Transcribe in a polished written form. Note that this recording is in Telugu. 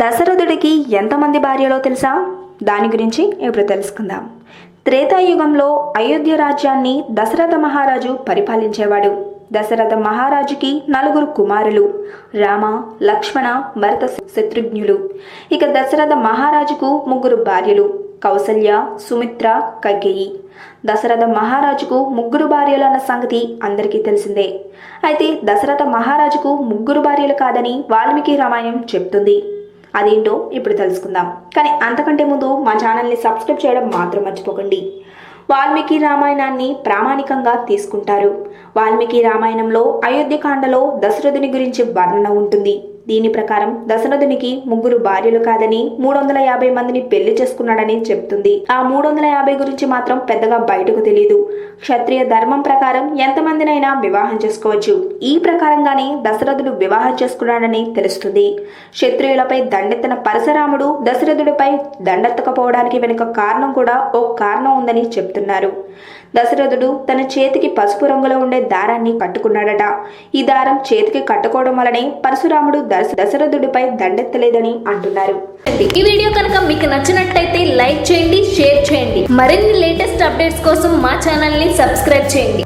దశరథుడికి ఎంతమంది భార్యలో తెలుసా? దాని గురించి ఇప్పుడు తెలుసుకుందాం. త్రేతాయుగంలో అయోధ్య రాజ్యాన్ని దశరథ మహారాజు పరిపాలించేవాడు. దశరథ మహారాజుకి 4 కుమారులు, రామ, లక్ష్మణ, భరత, శత్రుఘ్నులు. ఇక దశరథ మహారాజుకు 3 భార్యలు, కౌసల్య, సుమిత్ర, కైకేయి. దశరథ మహారాజుకు 3 భార్యలన్న సంగతి అందరికీ తెలిసిందే. అయితే దశరథ మహారాజుకు 3 భార్యలు కాదని వాల్మీకి రామాయణం చెప్తుంది. అదేంటో ఇప్పుడు తెలుసుకుందాం. కానీ అంతకంటే ముందు మా ఛానల్ని సబ్స్క్రైబ్ చేయడం మాత్రం మర్చిపోకండి. వాల్మీకి రామాయణాన్ని ప్రామాణికంగా తీసుకుంటారు. వాల్మీకి రామాయణంలో అయోధ్యకాండలో దశరథుని గురించి వర్ణన ఉంటుంది. దీని ప్రకారం దశరథునికి 3 భార్యలు కాదని 350 మందిని పెళ్లి చేసుకున్నాడని చెప్తుంది. ఆ 350 గురించి మాత్రం పెద్దగా బయటకు తెలియదు. క్షత్రియ ధర్మం ప్రకారం ఎంతమందినైనా వివాహం చేసుకోవచ్చు. ఈ ప్రకారంగానే దశరథుడు వివాహం చేసుకున్నాడని తెలుస్తుంది. క్షత్రియులపై దండెత్తిన పరశురాముడు దశరథుడిపై దండెత్తకపోవడానికి వెనుక కారణం కూడా ఓ కారణం ఉందని చెప్తున్నారు. దశరథుడు తన చేతికి పసుపు రంగులో ఉండే దారాన్ని కట్టుకున్నాడట. ఈ దారం చేతికి కట్టుకోవడం వలనే పరశురాముడు దశరథుడిపై దండెత్తలేదని అంటున్నారు. ఈ వీడియో కనుక మీకు నచ్చినట్టయితే లైక్ చేయండి, షేర్ చేయండి. మరిన్ని లేటెస్ట్ అప్డేట్స్ కోసం మా ఛానల్ ని సబ్స్క్రైబ్ చేయండి.